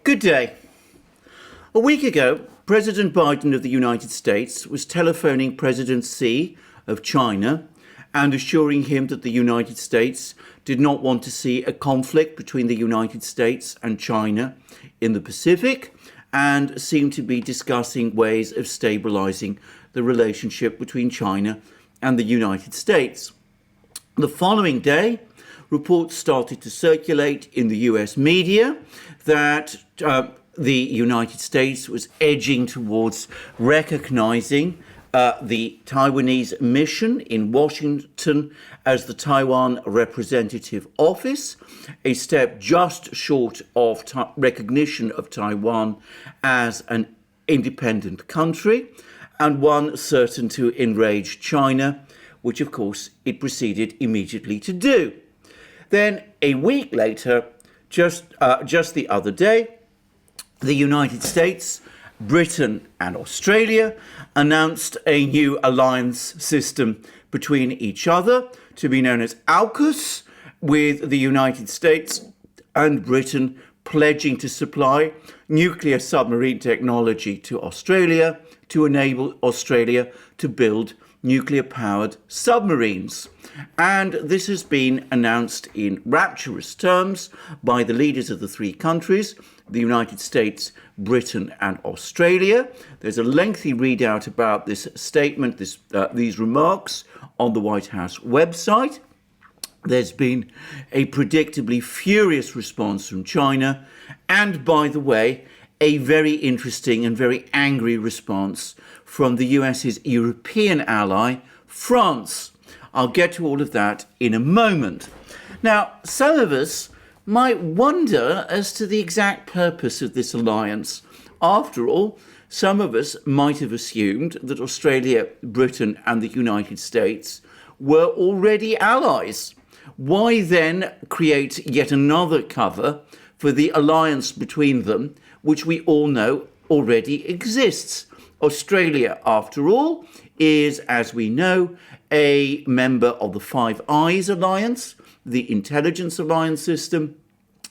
Good day. A week ago, President Biden of the United States was telephoning President Xi of China and assuring him that the United States did not want to see a conflict between the United States and China in the Pacific and seemed to be discussing ways of stabilizing the relationship between China and the United States. The following day, reports started to circulate in the US media that the United States was edging towards recognizing the Taiwanese mission in Washington as the Taiwan Representative Office, a step just short of recognition of Taiwan as an independent country, and one certain to enrage China, which of course it proceeded immediately to do. Then a week later, just the other day, the United States, Britain and Australia announced a new alliance system between each other to be known as AUKUS, with the United States and Britain pledging to supply nuclear submarine technology to Australia to enable Australia to build nuclear-powered submarines. And this has been announced in rapturous terms by the leaders of the three countries, the United States, Britain and Australia. There's a lengthy readout about this statement, these remarks on the White House website. There's been a predictably furious response from China, and by the way, a very interesting and very angry response from the US's European ally, France. I'll get to all of that in a moment. Now, some of us might wonder as to the exact purpose of this alliance. After all, some of us might have assumed that Australia, Britain and the United States were already allies. Why then create yet another cover for the alliance between them, which we all know already exists? Australia, after all, is, as we know, a member of the Five Eyes Alliance, the intelligence alliance system,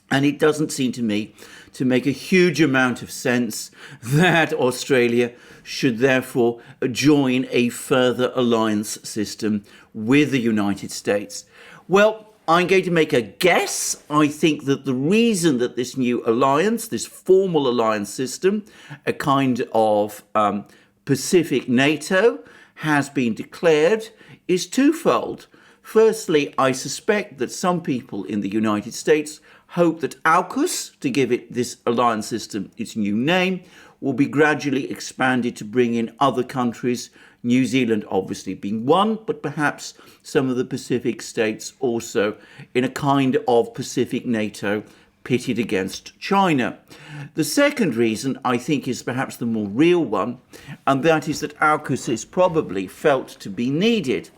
and it doesn't seem to me to make a huge amount of sense that Australia should therefore join a further alliance system with the United States. Well, I'm going to make a guess. I think that the reason that this new alliance, this formal alliance system, a kind of Pacific NATO, has been declared is twofold. Firstly, I suspect that some people in the United States hope that AUKUS, to give it this alliance system its new name, will be gradually expanded to bring in other countries, New Zealand obviously being one, but perhaps some of the Pacific states also, in a kind of Pacific NATO pitted against China. The second reason, I think, is perhaps the more real one, and that is that AUKUS is probably felt to be needed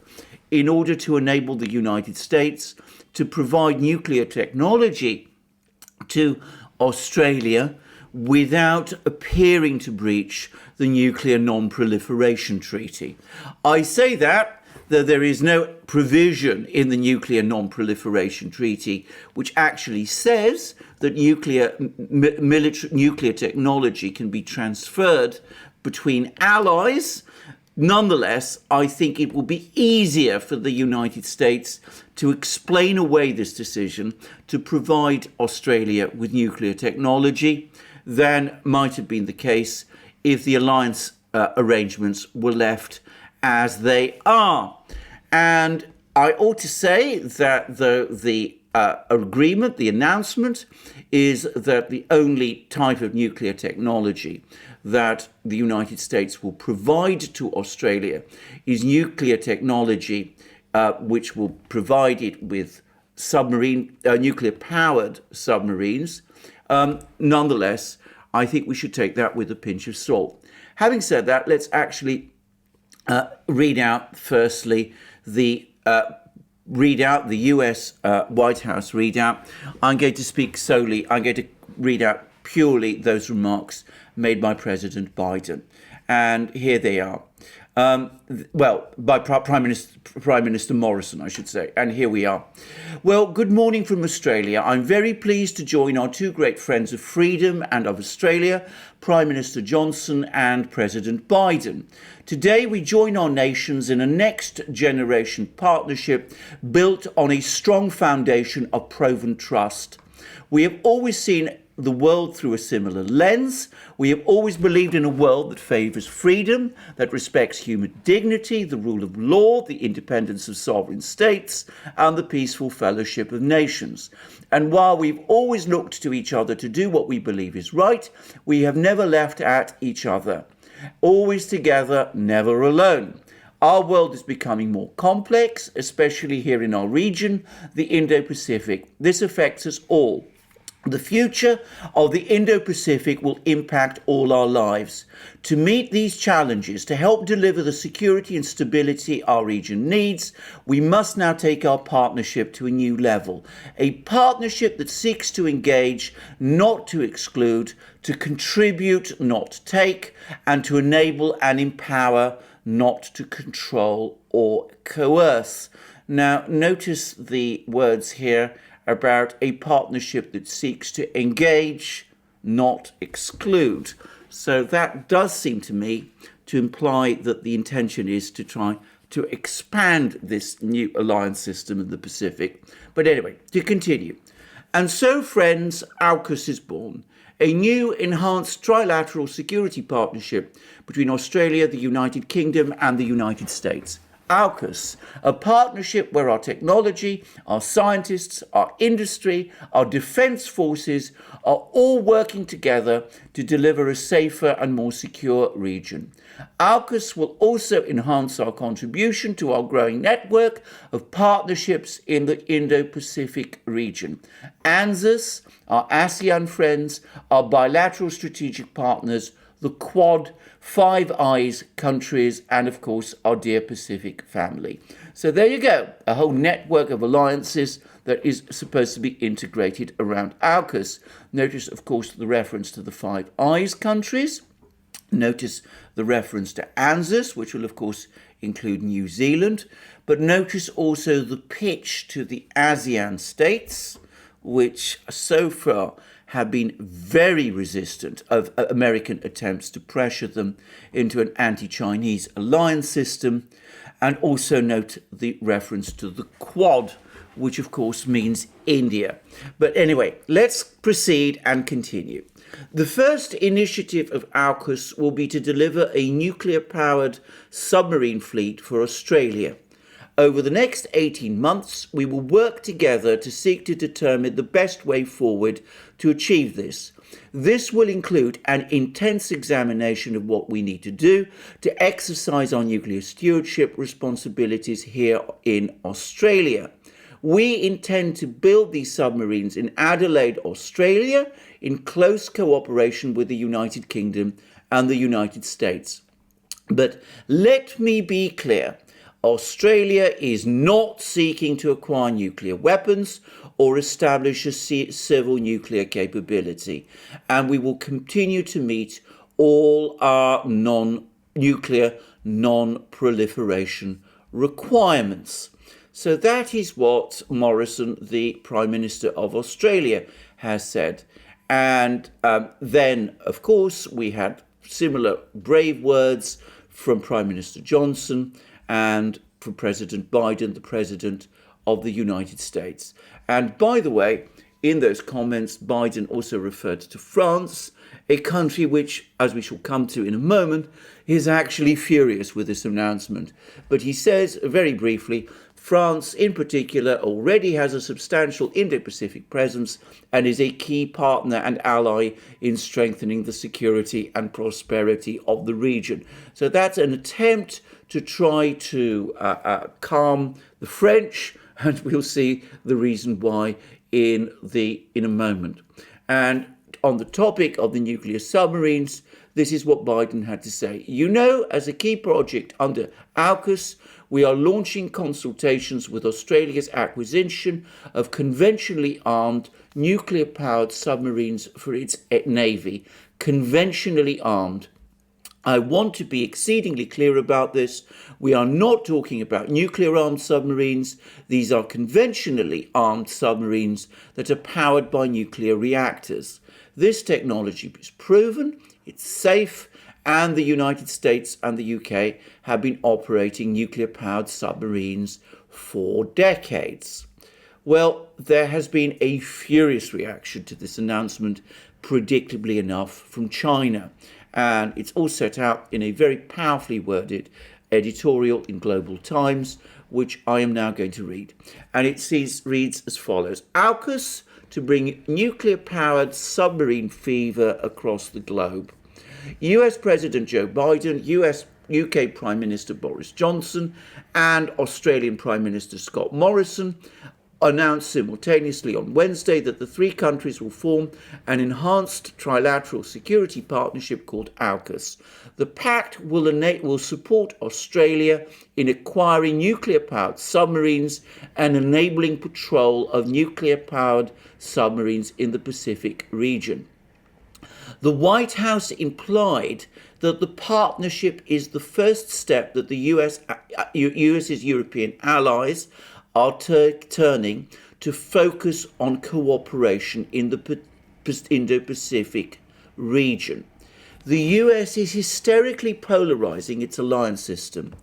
in order to enable the United States to provide nuclear technology to Australia without appearing to breach the Nuclear Non-Proliferation Treaty. I say that there is no provision in the Nuclear Non-Proliferation Treaty which actually says that nuclear technology can be transferred between allies. Nonetheless, I think it will be easier for the United States to explain away this decision to provide Australia with nuclear technology than might have been the case if the alliance arrangements were left as they are. And I ought to say that the agreement, the announcement, is that the only type of nuclear technology that the United States will provide to Australia is nuclear technology which will provide it with nuclear-powered submarines. Nonetheless, I think we should take that with a pinch of salt. Having said that, let's actually read out firstly the US White House readout. I'm going to read out purely those remarks made by President Biden. And here they are. Well, by Prime Minister Morrison, I should say. And here we are. Well, good morning from Australia. I'm very pleased to join our two great friends of freedom and of Australia, Prime Minister Johnson and President Biden. Today, we join our nations in a next-generation partnership built on a strong foundation of proven trust. We have always seen the world through a similar lens. We have always believed in a world that favours freedom, that respects human dignity, the rule of law, the independence of sovereign states, and the peaceful fellowship of nations. And while we've always looked to each other to do what we believe is right, we have never left at each other. Always together, never alone. Our world is becoming more complex, especially here in our region, the Indo-Pacific. This affects us all. The future of the Indo-Pacific will impact all our lives. To meet these challenges, to help deliver the security and stability our region needs, we must now take our partnership to a new level. A partnership that seeks to engage, not to exclude, to contribute, not take, and to enable and empower, not to control or coerce. Now, notice the words here about a partnership that seeks to engage, not exclude. So that does seem to me to imply that the intention is to try to expand this new alliance system in the Pacific. But anyway, to continue. And so, friends, AUKUS is born. A new enhanced trilateral security partnership between Australia, the United Kingdom and the United States. AUKUS, a partnership where our technology, our scientists, our industry, our defence forces are all working together to deliver a safer and more secure region. AUKUS will also enhance our contribution to our growing network of partnerships in the Indo-Pacific region. ANZUS, our ASEAN friends, our bilateral strategic partners, the Quad, Five Eyes countries, and of course our dear Pacific family. So there you go, a whole network of alliances that is supposed to be integrated around AUKUS. Notice, of course, the reference to the Five Eyes countries. Notice the reference to ANZUS, which will of course include New Zealand. But notice also the pitch to the ASEAN states, which so far have been very resistant of American attempts to pressure them into an anti-Chinese alliance system. And also note the reference to the Quad, which of course means India. But anyway, let's proceed and continue. The first initiative of AUKUS will be to deliver a nuclear-powered submarine fleet for Australia. Over the next 18 months, we will work together to seek to determine the best way forward to achieve this. This will include an intense examination of what we need to do to exercise our nuclear stewardship responsibilities here in Australia. We intend to build these submarines in Adelaide, Australia, in close cooperation with the United Kingdom and the United States. But let me be clear. Australia is not seeking to acquire nuclear weapons or establish a civil nuclear capability, and we will continue to meet all our non-nuclear, non-proliferation requirements. So that is what Morrison, the Prime Minister of Australia, has said. And then, of course, we had similar brave words from Prime Minister Johnson and from President Biden, the President of the United States. And by the way, in those comments, Biden also referred to France, a country which, as we shall come to in a moment, is actually furious with this announcement. But he says, very briefly, France in particular already has a substantial Indo-Pacific presence and is a key partner and ally in strengthening the security and prosperity of the region. So that's an attempt to try to calm the French, and we'll see the reason why in a moment. And on the topic of the nuclear submarines, this is what Biden had to say. You know, as a key project under AUKUS, we are launching consultations with Australia's acquisition of conventionally armed nuclear-powered submarines for its navy. Conventionally armed. I want to be exceedingly clear about this. We are not talking about nuclear-armed submarines. These are conventionally armed submarines that are powered by nuclear reactors. This technology is proven, it's safe, and the United States and the UK have been operating nuclear-powered submarines for decades. Well, there has been a furious reaction to this announcement, predictably enough, from China. And it's all set out in a very powerfully worded editorial in Global Times, which I am now going to read. And it reads as follows: AUKUS to bring nuclear-powered submarine fever across the globe. US President Joe Biden, UK Prime Minister Boris Johnson, and Australian Prime Minister Scott Morrison announced simultaneously on Wednesday that the three countries will form an enhanced trilateral security partnership called AUKUS. The pact will support Australia in acquiring nuclear-powered submarines and enabling patrol of nuclear-powered submarines in the Pacific region. The White House implied that the partnership is the first step that the US's European allies are turning to focus on cooperation in the Indo-Pacific region. The US is hysterically polarizing its alliance system,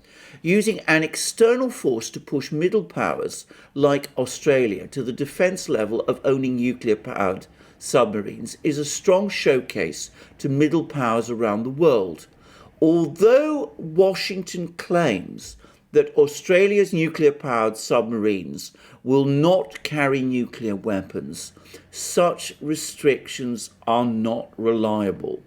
using an external force to push middle powers like Australia to the defense level of owning nuclear-powered submarines is a strong showcase to middle powers around the world. Although Washington claims that Australia's nuclear-powered submarines will not carry nuclear weapons, such restrictions are not reliable.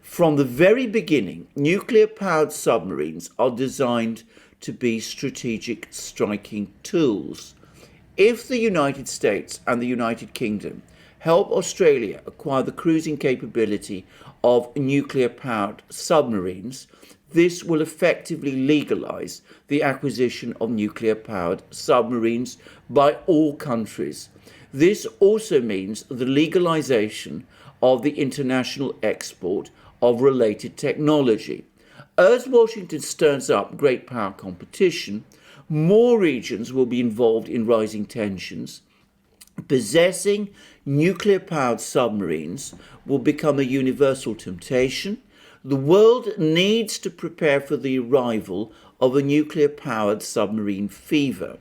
From the very beginning, nuclear-powered submarines are designed to be strategic striking tools. If the United States and the United Kingdom help Australia acquire the cruising capability of nuclear-powered submarines, this will effectively legalise the acquisition of nuclear-powered submarines by all countries. This also means the legalisation of the international export of related technology. As Washington stirs up great power competition, more regions will be involved in rising tensions. Possessing nuclear-powered submarines will become a universal temptation. The world needs to prepare for the arrival of a nuclear-powered submarine fever.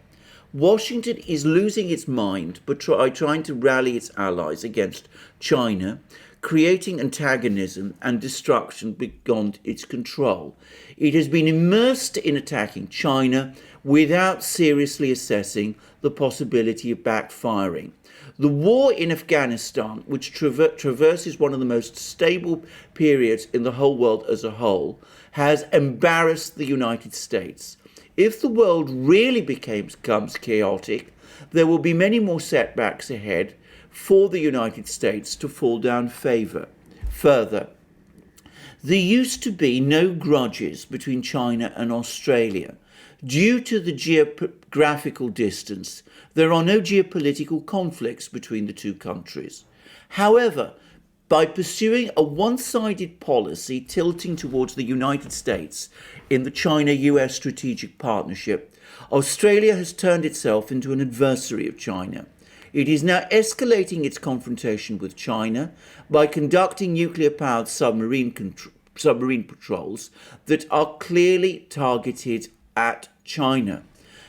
Washington is losing its mind by trying to rally its allies against China, creating antagonism and destruction beyond its control. It has been immersed in attacking China without seriously assessing the possibility of backfiring. The war in Afghanistan, which traverses one of the most stable periods in the whole world as a whole, has embarrassed the United States. If the world really becomes chaotic, there will be many more setbacks ahead for the United States to fall down further. There used to be no grudges between China and Australia. Due to the geographical distance, there are no geopolitical conflicts between the two countries. However, by pursuing a one-sided policy tilting towards the United States in the China-US strategic partnership, Australia has turned itself into an adversary of China. It is now escalating its confrontation with China by conducting nuclear-powered submarine patrols that are clearly targeted at China.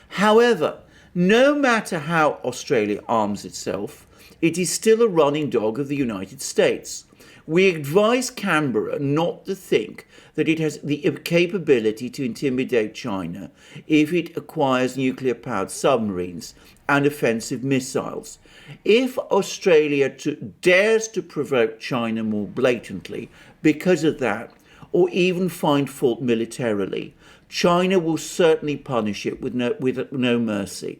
However, no matter how Australia arms itself, it is still a running dog of the United States. We advise Canberra not to think that it has the capability to intimidate China if it acquires nuclear-powered submarines and offensive missiles. If Australia dares to provoke China more blatantly because of that, or even find fault militarily, China will certainly punish it with no mercy.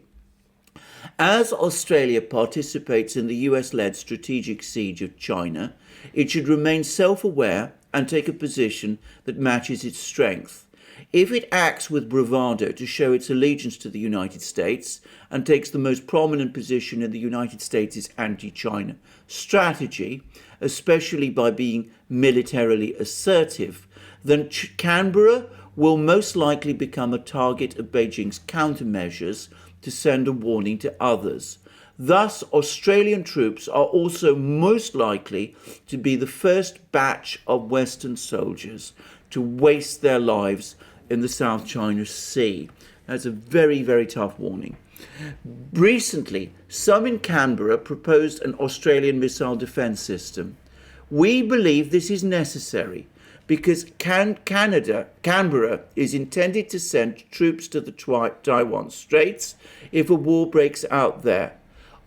As Australia participates in the US-led strategic siege of China, it should remain self-aware and take a position that matches its strength. If it acts with bravado to show its allegiance to the United States and takes the most prominent position in the United States' anti-China strategy, especially by being militarily assertive, then Canberra will most likely become a target of Beijing's countermeasures to send a warning to others. Thus, Australian troops are also most likely to be the first batch of Western soldiers to waste their lives in the South China Sea. That's a very, very tough warning. Recently, some in Canberra proposed an Australian missile defence system. We believe this is necessary because Canberra is intended to send troops to the Taiwan Straits if a war breaks out there.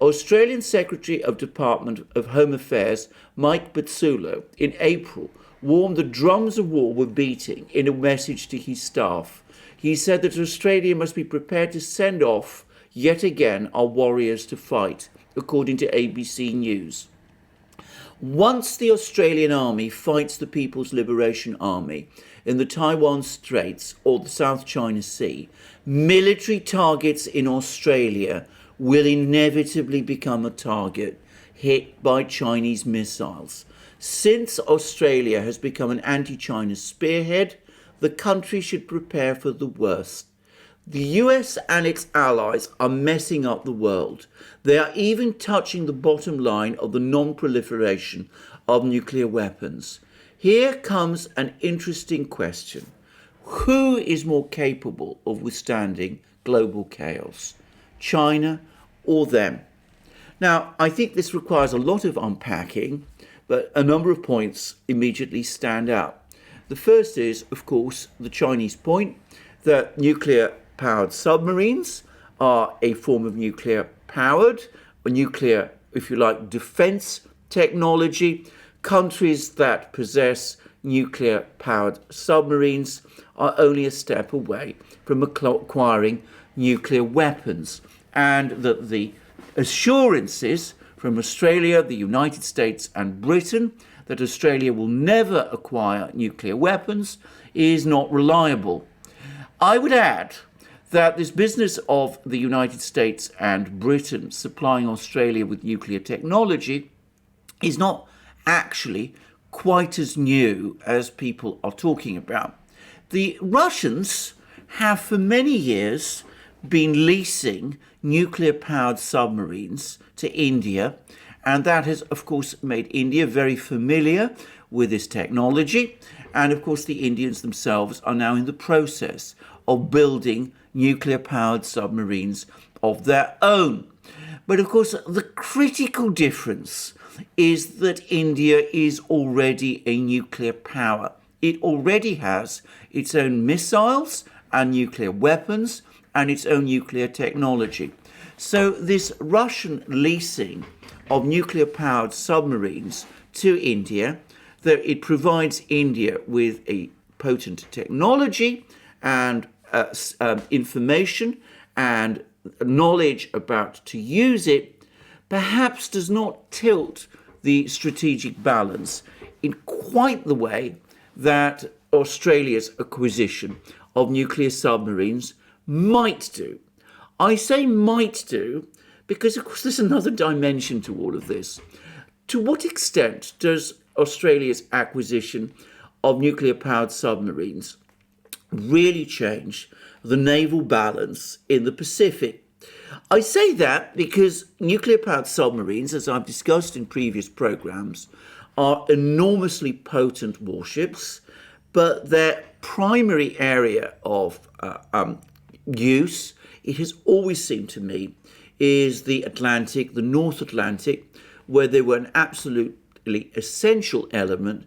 Australian Secretary of Department of Home Affairs Mike Batsulo in April warned the drums of war were beating in a message to his staff. He said that Australia must be prepared to send off yet again our warriors to fight, according to ABC News. Once the Australian Army fights the People's Liberation Army in the Taiwan Straits or the South China Sea, military targets in Australia will inevitably become a target hit by Chinese missiles. Since Australia has become an anti-China spearhead, the country should prepare for the worst. The US and its allies are messing up the world. They are even touching the bottom line of the non-proliferation of nuclear weapons. Here comes an interesting question. Who is more capable of withstanding global chaos? China or them? Now, I think this requires a lot of unpacking, but a number of points immediately stand out. The first is, of course, the Chinese point that nuclear-powered submarines are a form of nuclear-powered, or nuclear, if you like, defense technology. Countries that possess nuclear-powered submarines are only a step away from acquiring nuclear weapons, and that the assurances from Australia, the United States and Britain that Australia will never acquire nuclear weapons is not reliable. I would add that this business of the United States and Britain supplying Australia with nuclear technology is not actually quite as new as people are talking about. The Russians have for many years been leasing nuclear-powered submarines to India, and that has, of course, made India very familiar with this technology. And, of course, the Indians themselves are now in the process of building nuclear-powered submarines of their own. But, of course, the critical difference is that India is already a nuclear power. It already has its own missiles and nuclear weapons and its own nuclear technology. So this Russian leasing of nuclear-powered submarines to India, that it provides India with a potent technology and information and knowledge about to use it, perhaps does not tilt the strategic balance in quite the way that Australia's acquisition of nuclear submarines might do. I say might do because, of course, there's another dimension to all of this. To what extent does Australia's acquisition of nuclear-powered submarines really change the naval balance in the Pacific? I say that because nuclear-powered submarines, as I've discussed in previous programs, are enormously potent warships, but their primary area of use, it has always seemed to me, is the Atlantic, the North Atlantic, where they were an absolutely essential element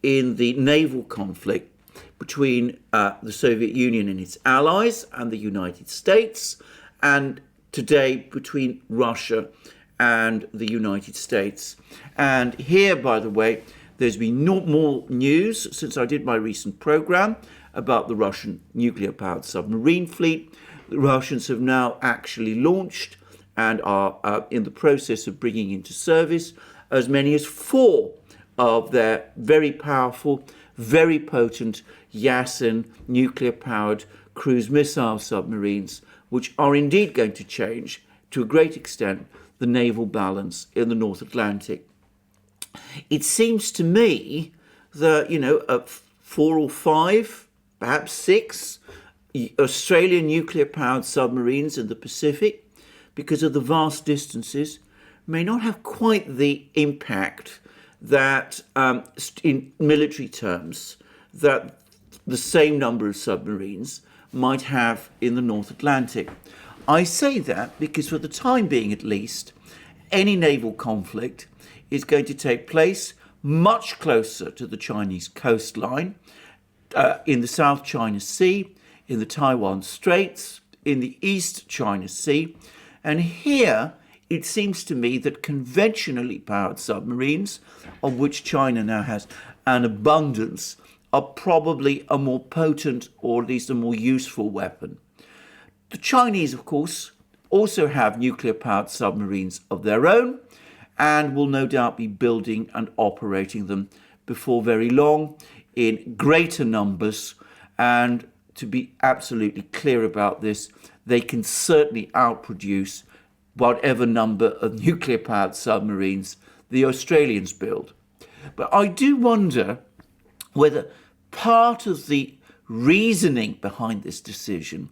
in the naval conflict between the Soviet Union and its allies and the United States, and today between Russia and the United States. And here, by the way, there's been more news since I did my recent program about the Russian nuclear-powered submarine fleet. The Russians have now actually launched and are in the process of bringing into service as many as 4 of their very powerful, very potent Yasen nuclear-powered cruise missile submarines, which are indeed going to change, to a great extent, the naval balance in the North Atlantic. It seems to me that, 4 or 5, perhaps 6 Australian nuclear-powered submarines in the Pacific, because of the vast distances, may not have quite the impact that, in military terms, that the same number of submarines might have in the North Atlantic. I say that because for the time being at least, any naval conflict is going to take place much closer to the Chinese coastline, in the South China Sea, in the Taiwan Straits, in the East China Sea. And here it seems to me that conventionally powered submarines, of which China now has an abundance, are probably a more potent, or at least a more useful weapon. The Chinese, of course, also have nuclear-powered submarines of their own, and will no doubt be building and operating them before very long in greater numbers. And to be absolutely clear about this, they can certainly outproduce whatever number of nuclear-powered submarines the Australians build. But I do wonder whether part of the reasoning behind this decision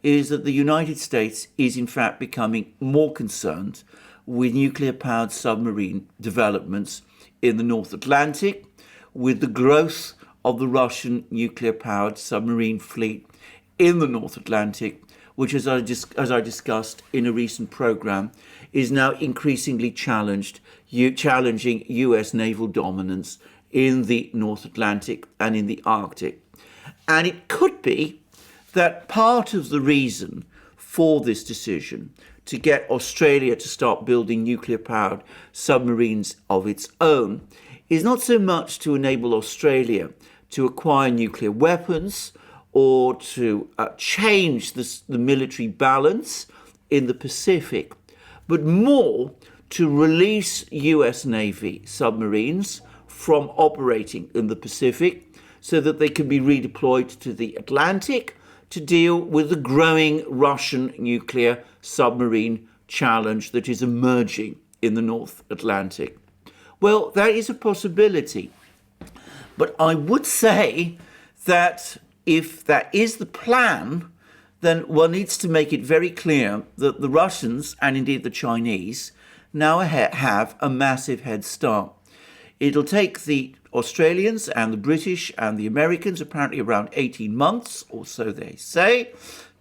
is that the United States is in fact becoming more concerned with nuclear-powered submarine developments in the North Atlantic, with the growth of the Russian nuclear-powered submarine fleet in the North Atlantic, which, as I discussed in a recent program, is now increasingly challenging US naval dominance in the North Atlantic and in the Arctic. And it could be that part of the reason for this decision to get Australia to start building nuclear-powered submarines of its own is not so much to enable Australia to acquire nuclear weapons or to change the military balance in the Pacific, but more to release US Navy submarines from operating in the Pacific so that they can be redeployed to the Atlantic to deal with the growing Russian nuclear submarine challenge that is emerging in the North Atlantic. Well, that is a possibility. But I would say that if that is the plan, then one needs to make it very clear that the Russians, and indeed the Chinese, now have a massive head start. It'll take the Australians and the British and the Americans apparently around 18 months, or so they say,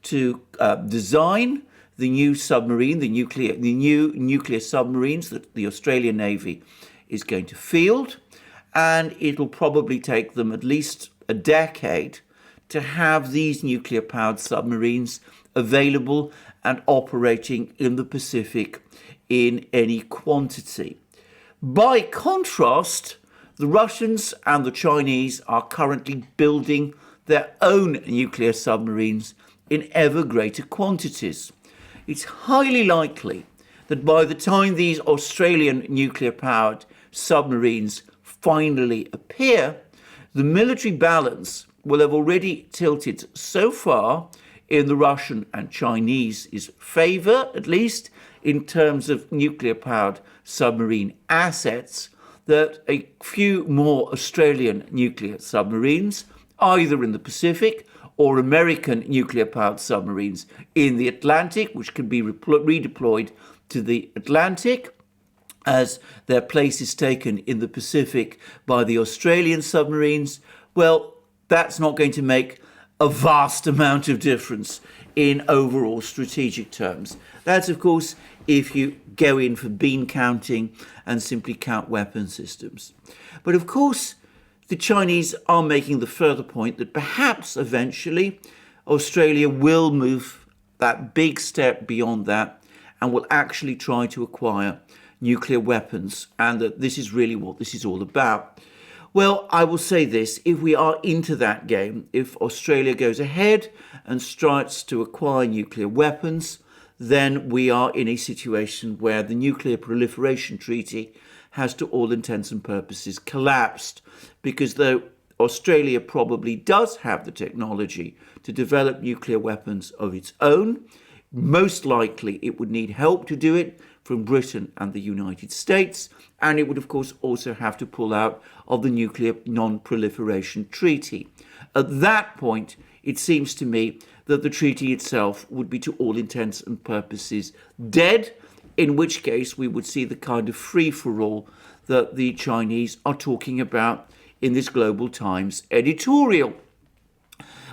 to design the new submarine, the new nuclear submarines that the Australian Navy is going to field. And it'll probably take them at least a decade to have these nuclear-powered submarines available and operating in the Pacific in any quantity. By contrast, the Russians and the Chinese are currently building their own nuclear submarines in ever greater quantities. It's highly likely that by the time these Australian nuclear-powered submarines finally appear, the military balance will have already tilted so far in the Russian and Chinese favour, at least in terms of nuclear-powered submarine assets, that a few more Australian nuclear submarines, either in the Pacific or American nuclear-powered submarines in the Atlantic, which can be redeployed to the Atlantic, as their place is taken in the Pacific by the Australian submarines, well, that's not going to make a vast amount of difference in overall strategic terms. That's, of course, if you go in for bean counting and simply count weapon systems. But, of course, the Chinese are making the further point that perhaps eventually Australia will move that big step beyond that and will actually try to acquire nuclear weapons, and that this is really what this is all about. Well, I will say this, if we are into that game, if Australia goes ahead and starts to acquire nuclear weapons, then we are in a situation where the Nuclear Proliferation Treaty has, to all intents and purposes, collapsed, because though Australia probably does have the technology to develop nuclear weapons of its own, most likely it would need help to do it from Britain and the United States, and it would of course also have to pull out of the Nuclear Non-Proliferation Treaty. At that point, it seems to me that the treaty itself would be to all intents and purposes dead, in which case we would see the kind of free-for-all that the Chinese are talking about in this Global Times editorial.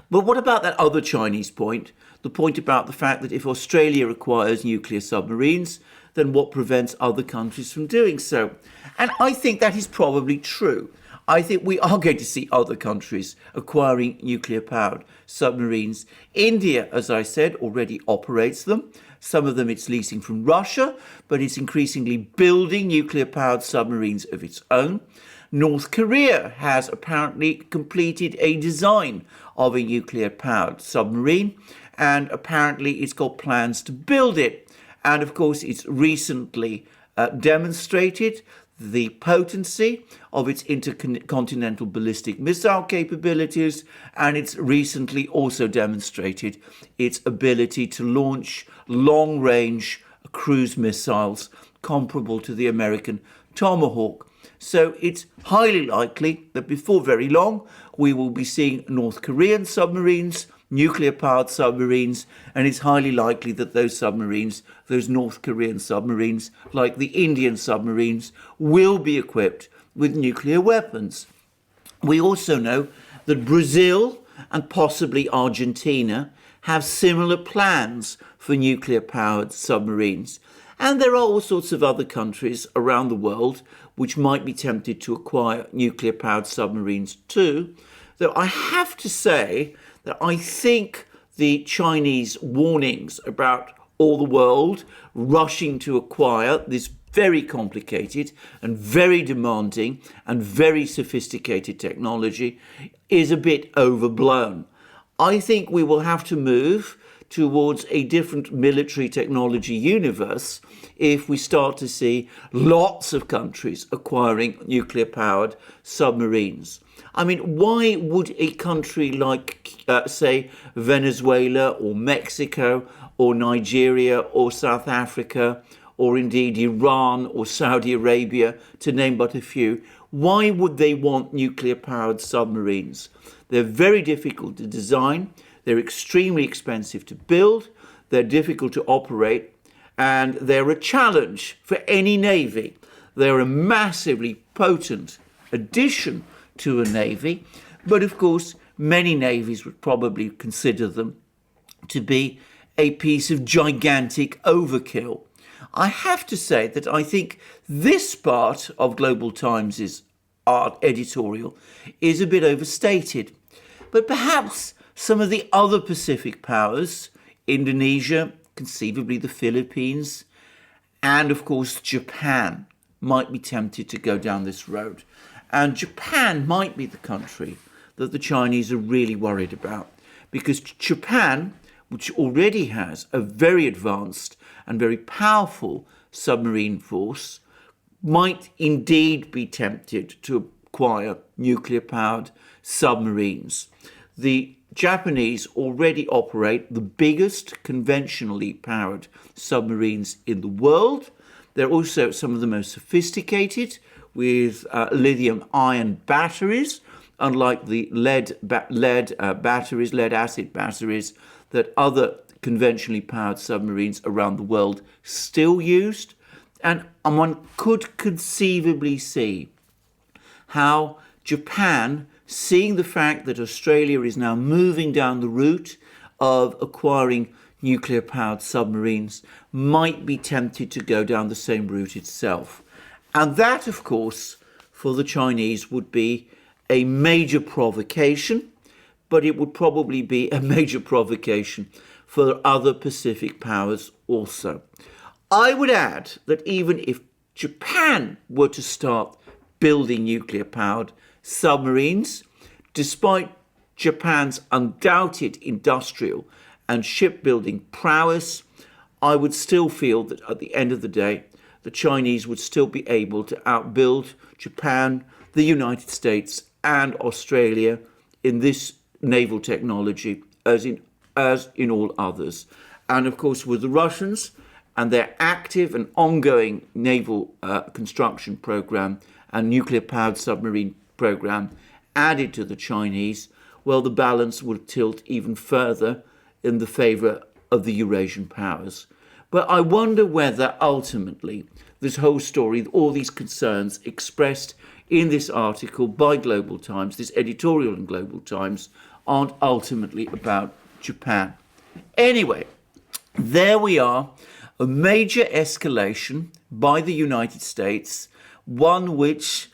But what about that other Chinese point, the point about the fact that if Australia acquires nuclear submarines, then what prevents other countries from doing so? And I think that is probably true. I think we are going to see other countries acquiring nuclear-powered submarines. India, as I said, already operates them. Some of them it's leasing from Russia, but it's increasingly building nuclear-powered submarines of its own. North Korea has apparently completed a design of a nuclear-powered submarine, and apparently it's got plans to build it. And of course, it's recently demonstrated the potency of its intercontinental ballistic missile capabilities, and it's recently also demonstrated its ability to launch long-range cruise missiles comparable to the American Tomahawk. So it's highly likely that before very long we will be seeing North Korean submarines, nuclear-powered submarines, and it's highly likely that those submarines, those North Korean submarines, like the Indian submarines, will be equipped with nuclear weapons. We also know that Brazil and possibly Argentina have similar plans for nuclear-powered submarines. And there are all sorts of other countries around the world which might be tempted to acquire nuclear-powered submarines too. Though I have to say that I think the Chinese warnings about all the world rushing to acquire this very complicated and very demanding and very sophisticated technology is a bit overblown. I think we will have to move towards a different military technology universe if we start to see lots of countries acquiring nuclear-powered submarines. I mean, why would a country like, say, Venezuela or Mexico or Nigeria or South Africa or indeed Iran or Saudi Arabia, to name but a few, why would they want nuclear-powered submarines? They're very difficult to design, they're extremely expensive to build, they're difficult to operate, and they're a challenge for any navy. They're a massively potent addition to a navy, but of course many navies would probably consider them to be a piece of gigantic overkill. I have to say that I think this part of Global Times' art editorial is a bit overstated, but perhaps some of the other Pacific powers, Indonesia, conceivably the Philippines, and of course Japan, might be tempted to go down this road. And Japan might be the country that the Chinese are really worried about, because Japan, which already has a very advanced and very powerful submarine force, might indeed be tempted to acquire nuclear-powered submarines. The Japanese already operate the biggest conventionally powered submarines in the world. They're also some of the most sophisticated, with lithium-ion batteries, unlike the lead acid batteries that other conventionally powered submarines around the world still used. And one could conceivably see how Japan, seeing the fact that Australia is now moving down the route of acquiring nuclear-powered submarines, might be tempted to go down the same route itself. And that, of course, for the Chinese would be a major provocation, but it would probably be a major provocation for other Pacific powers also. I would add that even if Japan were to start building nuclear-powered submarines, despite Japan's undoubted industrial and shipbuilding prowess, I would still feel that at the end of the day, the Chinese would still be able to outbuild Japan, the United States, and Australia in this naval technology as in all others. And of course, with the Russians and their active and ongoing naval construction program and nuclear-powered submarine program added to the Chinese, well, the balance would tilt even further in the favour of the Eurasian powers. But I wonder whether ultimately this whole story, all these concerns expressed in this article by Global Times, this editorial in Global Times, aren't ultimately about Japan. Anyway, there we are, a major escalation by the United States, one which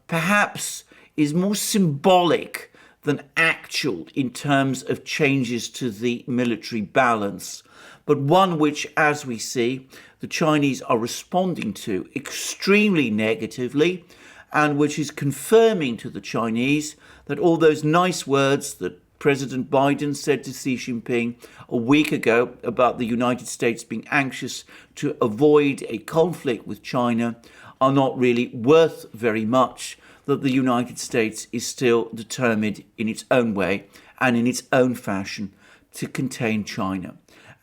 perhaps is more symbolic than actual in terms of changes to the military balance, but one which, as we see, the Chinese are responding to extremely negatively, and which is confirming to the Chinese that all those nice words that President Biden said to Xi Jinping a week ago about the United States being anxious to avoid a conflict with China are not really worth very much, that the United States is still determined in its own way and in its own fashion to contain China.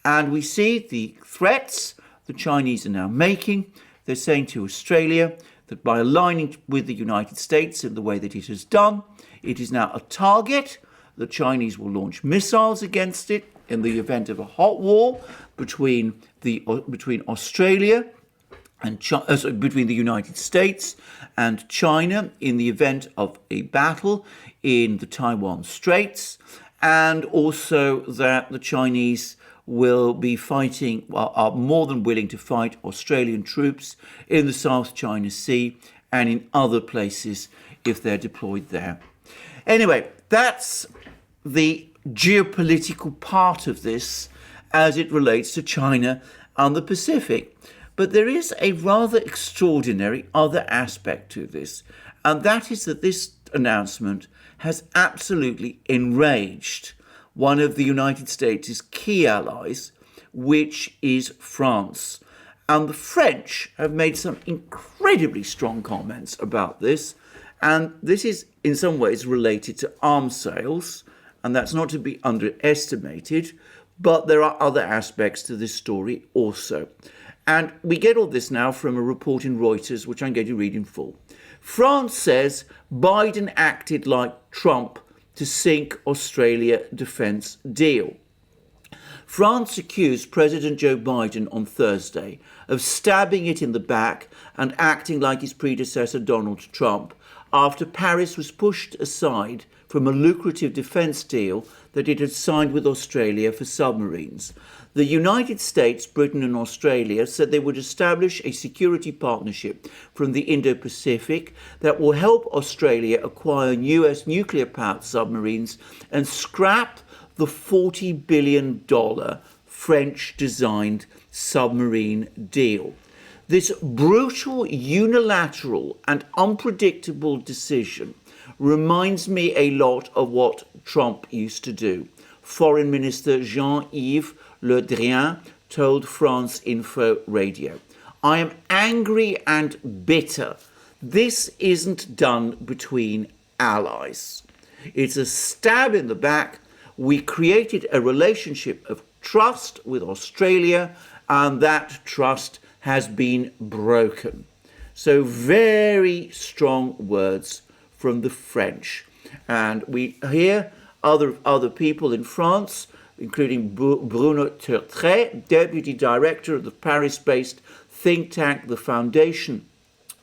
And we see the threats the Chinese are now making. They're saying to Australia that by aligning with the United States in the way that it has done, it is now a target. The Chinese will launch missiles against it in the event of a hot war between Australia and between the United States and China in the event of a battle in the Taiwan Straits, and also that the Chinese will be fighting, are more than willing to fight Australian troops in the South China Sea and in other places if they're deployed there. Anyway, that's the geopolitical part of this as it relates to China and the Pacific. But there is a rather extraordinary other aspect to this, and that is that this announcement has absolutely enraged one of the United States' key allies, which is France. And the French have made some incredibly strong comments about this, and this is in some ways related to arms sales, and that's not to be underestimated, but there are other aspects to this story also. And we get all this now from a report in Reuters, which I'm going to read in full. France says Biden acted like Trump to sink Australia defence deal. France accused President Joe Biden on Thursday of stabbing it in the back and acting like his predecessor Donald Trump after Paris was pushed aside from a lucrative defence deal that it had signed with Australia for submarines. The United States, Britain and Australia said they would establish a security partnership from the Indo-Pacific that will help Australia acquire US nuclear-powered submarines and scrap the $40 billion French-designed submarine deal. This brutal, unilateral and unpredictable decision reminds me a lot of what Trump used to do. Foreign Minister Jean-Yves Le Drian told France Info Radio, "I am angry and bitter. This isn't done between allies. It's a stab in the back. We created a relationship of trust with Australia, and that trust has been broken." So very strong words from the French. And we hear other people in France, including Bruno Tertrais, Deputy Director of the Paris-based think tank, the Foundation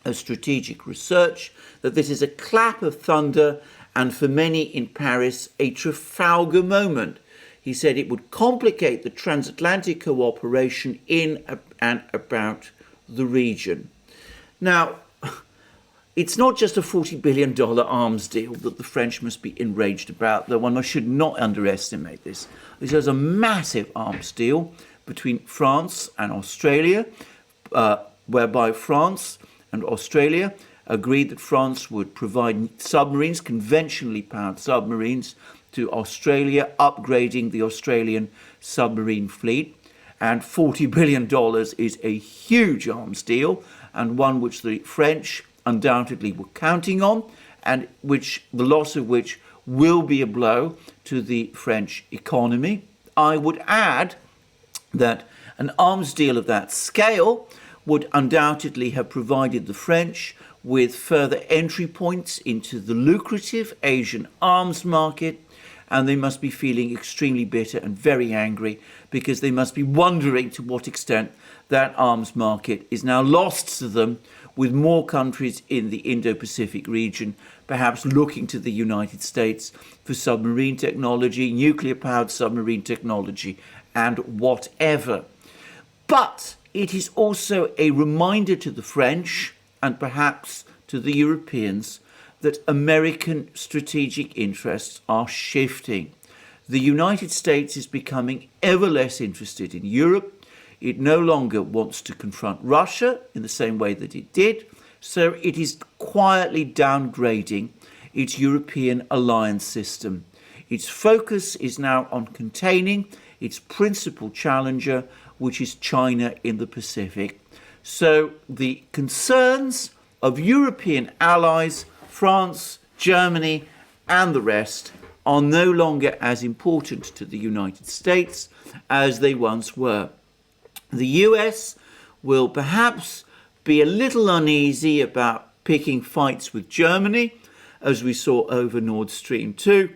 of Strategic Research, that this is a clap of thunder and for many in Paris, a Trafalgar moment. He said it would complicate the transatlantic cooperation in and about the region. Now, it's not just a $40 billion arms deal that the French must be enraged about, though one should not underestimate this. This is a massive arms deal between France and Australia, whereby France and Australia agreed that France would provide submarines, conventionally powered submarines, to Australia, upgrading the Australian submarine fleet. And $40 billion is a huge arms deal, and one which the French undoubtedly were counting on, and which the loss of which will be a blow to the French economy. I would add that An arms deal of that scale would undoubtedly have provided the French with further entry points into the lucrative Asian arms market, and they must be feeling extremely bitter and very angry because they must be wondering to what extent that arms market is now lost to them, with more countries in the Indo-Pacific region perhaps looking to the United States for submarine technology, nuclear-powered submarine technology, and whatever. But it is also a reminder to the French, and perhaps to the Europeans, that American strategic interests are shifting. The United States is becoming ever less interested in Europe. It no longer wants to confront Russia in the same way that it did, so it is quietly downgrading its European alliance system. Its focus is now on containing its principal challenger, which is China in the Pacific. So the concerns of European allies, France, Germany, and the rest, are no longer as important to the United States as they once were. The US will perhaps be a little uneasy about picking fights with Germany, as we saw over Nord Stream 2,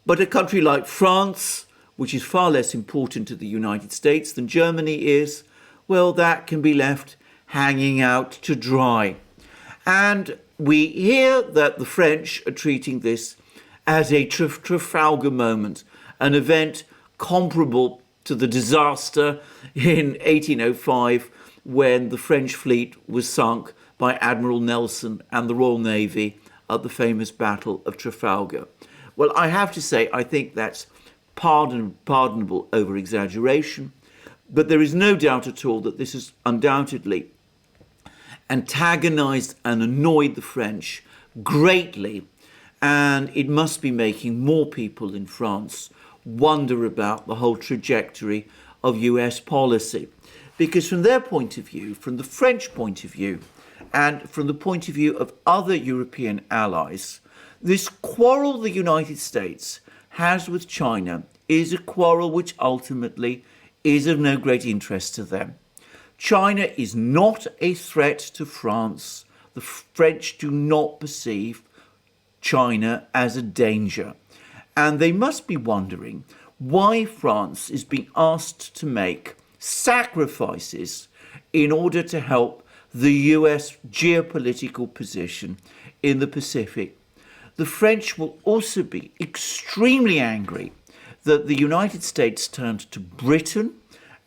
but a country like France, which is far less important to the United States than Germany is, well, that can be left hanging out to dry. And we hear that the French are treating this as a Trafalgar moment, an event comparable to the disaster in 1805 when the French fleet was sunk by Admiral Nelson and the Royal Navy at the famous Battle of Trafalgar. Well, I have to say, I think that's pardonable over-exaggeration, but there is no doubt at all that this has undoubtedly antagonized and annoyed the French greatly, and it must be making more people in France wonder about the whole trajectory of US policy. Because from their point of view, from the French point of view, and from the point of view of other European allies, this quarrel the United States has with China is a quarrel which ultimately is of no great interest to them. China is not a threat to France. The French do not perceive China as a danger. And they must be wondering why France is being asked to make sacrifices in order to help the US geopolitical position in the Pacific. The French will also be extremely angry that the United States turned to Britain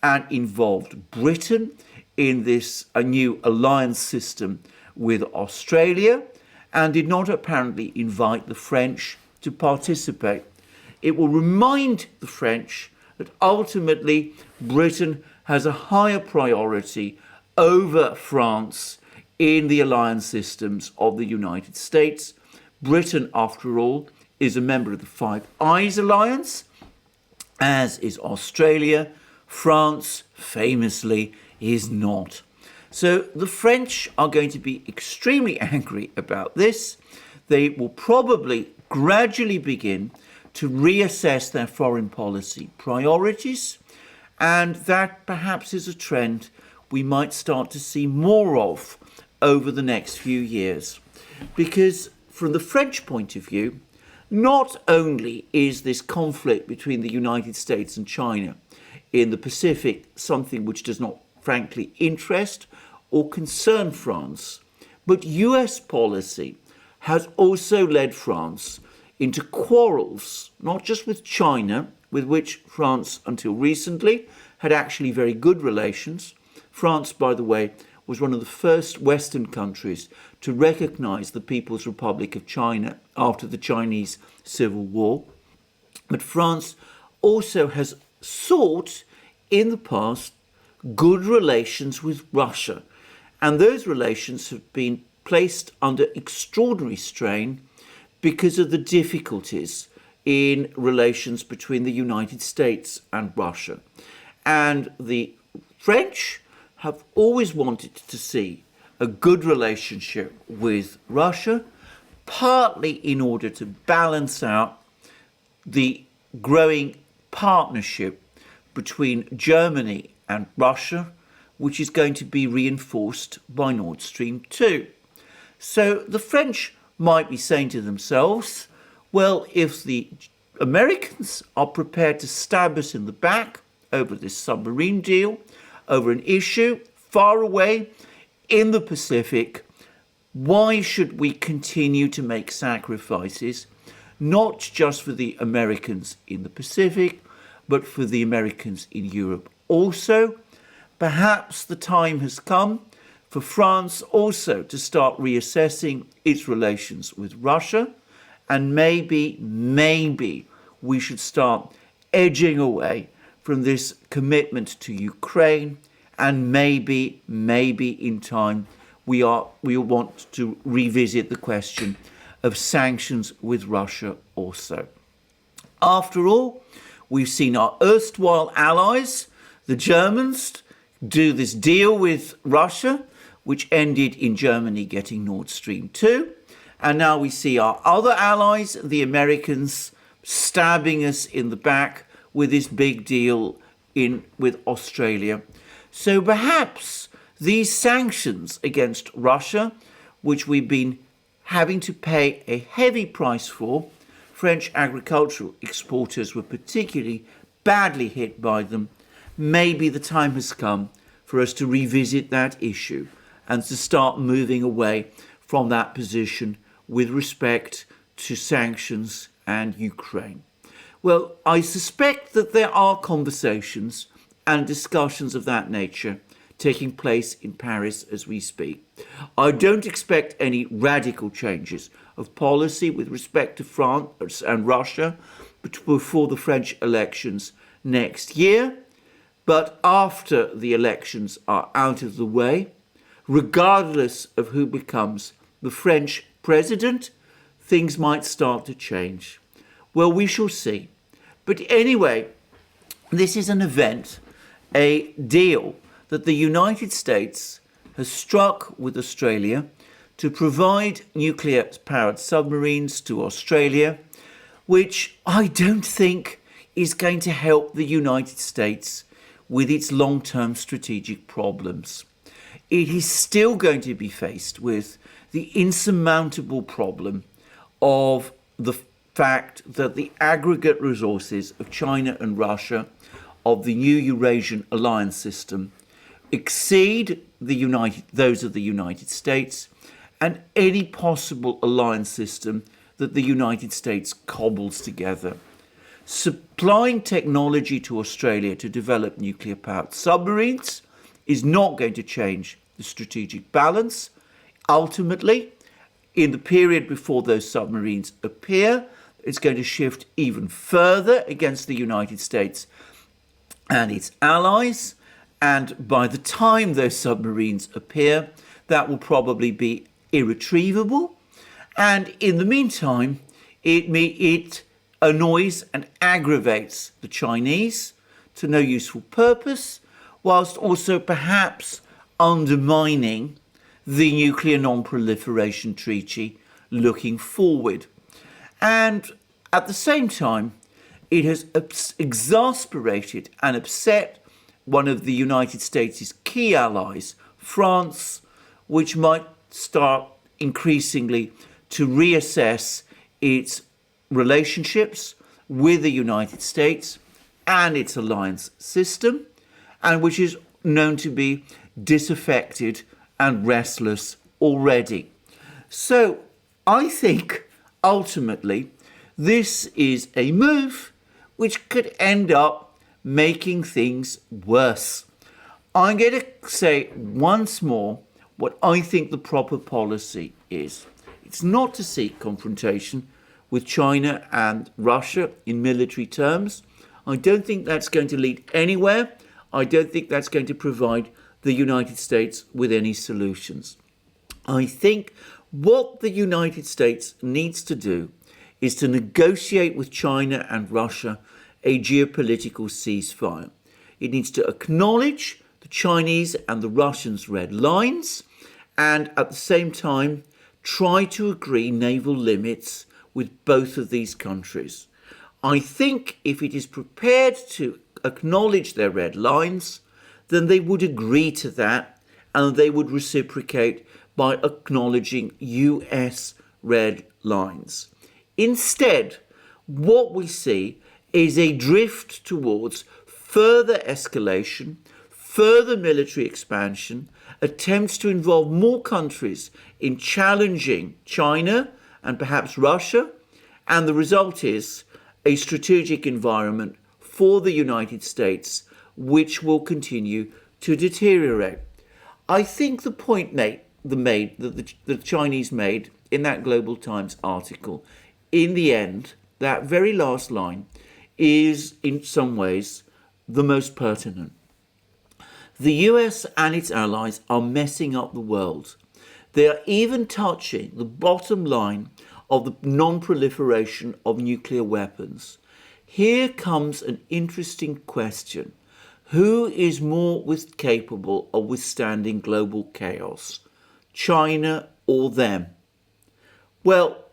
and involved Britain in this new alliance system with Australia, and did not apparently invite the French to participate. It will remind the French that ultimately Britain has a higher priority over France in the alliance systems of the United States. Britain, after all, is a member of the Five Eyes alliance, as is Australia. France, famously, is not. So the French are going to be extremely angry about this. They will probably gradually begin to reassess their foreign policy priorities, and that perhaps is a trend we might start to see more of over the next few years. Because from the French point of view, not only is this conflict between the United States and China in the Pacific something which does not frankly interest or concern France, but US policy has also led France into quarrels, not just with China, with which France until recently had actually very good relations. France, by the way, was one of the first Western countries to recognize the People's Republic of China after the Chinese Civil War. But France also has sought in the past good relations with Russia, and those relations have been placed under extraordinary strain because of the difficulties in relations between the United States and Russia. And the French have always wanted to see a good relationship with Russia, partly in order to balance out the growing partnership between Germany and Russia, which is going to be reinforced by Nord Stream 2. So the French might be saying to themselves, well, if the Americans are prepared to stab us in the back over this submarine deal, over an issue far away in the Pacific, why should we continue to make sacrifices, not just for the Americans in the Pacific, but for the Americans in Europe also? Perhaps the time has come for France also to start reassessing its relations with Russia, and maybe we should start edging away from this commitment to Ukraine, and maybe in time we want to revisit the question of sanctions with Russia also. After all, we've seen our erstwhile allies, the Germans, do this deal with Russia, which ended in Germany getting Nord Stream 2. And now we see our other allies, the Americans, stabbing us in the back with this big deal with Australia. So perhaps these sanctions against Russia, which we've been having to pay a heavy price for, French agricultural exporters were particularly badly hit by them. Maybe the time has come for us to revisit that issue and to start moving away from that position with respect to sanctions and Ukraine. Well, I suspect that there are conversations and discussions of that nature taking place in Paris as we speak. I don't expect any radical changes of policy with respect to France and Russia before the French elections next year. But after the elections are out of the way, regardless of who becomes the French president, things might start to change. Well, we shall see. But anyway, this is an event, a deal that the United States has struck with Australia to provide nuclear-powered submarines to Australia, which I don't think is going to help the United States with its long-term strategic problems. It is still going to be faced with the insurmountable problem of the fact that the aggregate resources of China and Russia of the new Eurasian alliance system exceed those of the United States and any possible alliance system that the United States cobbles together. Supplying technology to Australia to develop nuclear-powered submarines is not going to change the strategic balance. Ultimately, in the period before those submarines appear, it's going to shift even further against the United States and its allies. And by the time those submarines appear, that will probably be irretrievable. And in the meantime, it annoys and aggravates the Chinese to no useful purpose, whilst also perhaps undermining the Nuclear Non-Proliferation Treaty looking forward. And at the same time, it has exasperated and upset one of the United States' key allies, France, which might start increasingly to reassess its relationships with the United States and its alliance system, and which is known to be disaffected and restless already. So I think ultimately this is a move which could end up making things worse. I'm going to say once more what I think the proper policy is. It's not to seek confrontation with China and Russia in military terms. I don't think that's going to lead anywhere. I don't think that's going to provide the United States with any solutions. I think what the United States needs to do is to negotiate with China and Russia a geopolitical ceasefire. It needs to acknowledge the Chinese and the Russians' red lines, and at the same time try to agree naval limits with both of these countries. I think if it is prepared to acknowledge their red lines, then they would agree to that and they would reciprocate by acknowledging US red lines. Instead, what we see is a drift towards further escalation, further military expansion, attempts to involve more countries in challenging China and perhaps Russia, and the result is a strategic environment for the United States which will continue to deteriorate. I think the point that the Chinese made in that Global Times article, in the end, that very last line, is in some ways the most pertinent. The US and its allies are messing up the world. They are even touching the bottom line of the non-proliferation of nuclear weapons. Here comes an interesting question. Who is more capable of withstanding global chaos, China or them? Well,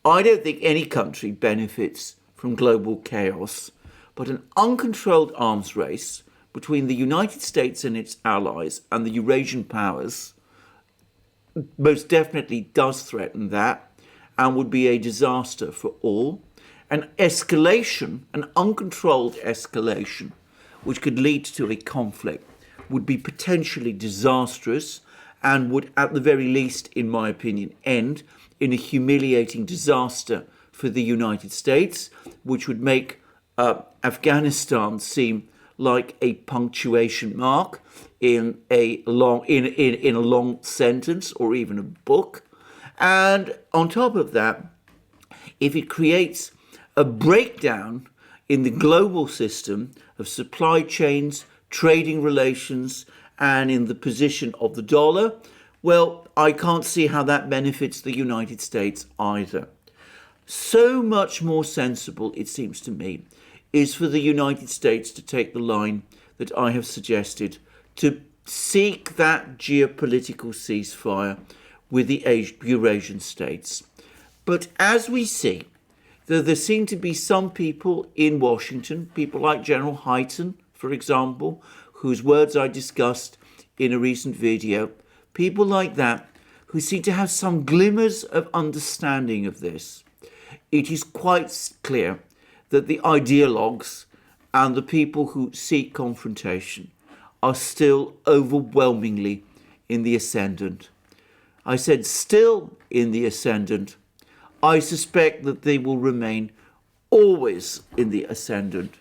I don't think any country benefits from global chaos, but an uncontrolled arms race between the United States and its allies and the Eurasian powers most definitely does threaten that and would be a disaster for all. An escalation, an uncontrolled escalation, which could lead to a conflict, would be potentially disastrous and would, at the very least, in my opinion, end in a humiliating disaster for the United States, which would make Afghanistan seem like a punctuation mark in a long sentence or even a book. And on top of that, if it creates a breakdown in the global system of supply chains, trading relations, and in the position of the dollar, well, I can't see how that benefits the United States either. So much more sensible, it seems to me, is for the United States to take the line that I have suggested, to seek that geopolitical ceasefire with the Eurasian states. But as we see, there seem to be some people in Washington, people like General Hyten, for example, whose words I discussed in a recent video, people like that who seem to have some glimmers of understanding of this. It is quite clear that the ideologues and the people who seek confrontation are still overwhelmingly in the ascendant. I said still in the ascendant. I suspect that they will remain always in the ascendant,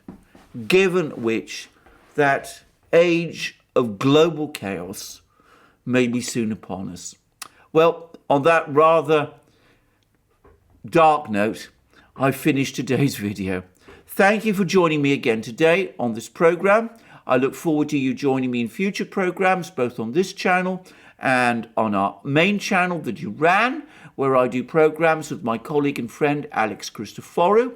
given which that age of global chaos may be soon upon us. Well, on that rather dark note, I finished today's video. Thank you for joining me again today on this program. I look forward to you joining me in future programs, both on this channel and on our main channel, the Duran, where I do programs with my colleague and friend Alex Christoforou.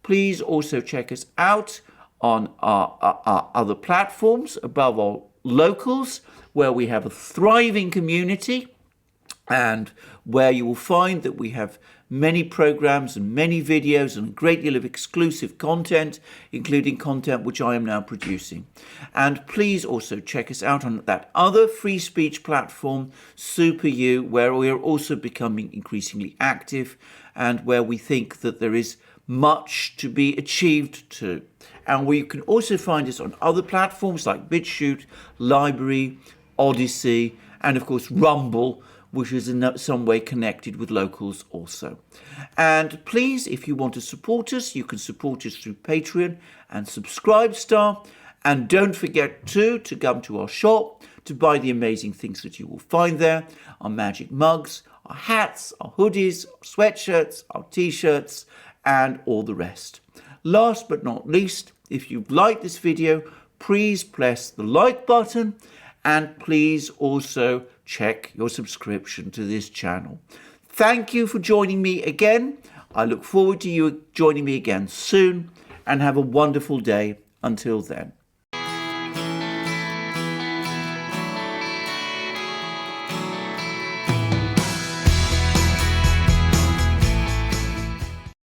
Please also check us out on our other platforms, above all Locals, where we have a thriving community and where you will find that we have many programs and many videos and a great deal of exclusive content, including content which I am now producing. And please also check us out on that other free speech platform, SuperU, where we are also becoming increasingly active and where we think that there is much to be achieved too. And where you can also find us on other platforms like BitChute, Library, Odyssey, and of course Rumble, which is in some way connected with Locals also. And please, if you want to support us, you can support us through Patreon and Subscribestar. And don't forget to come to our shop to buy the amazing things that you will find there. Our magic mugs, our hats, our hoodies, our sweatshirts, our t-shirts, and all the rest. Last but not least, if you've liked this video, please press the like button and please also check your subscription to this channel. Thank you for joining me again. I look forward to you joining me again soon and have a wonderful day until then.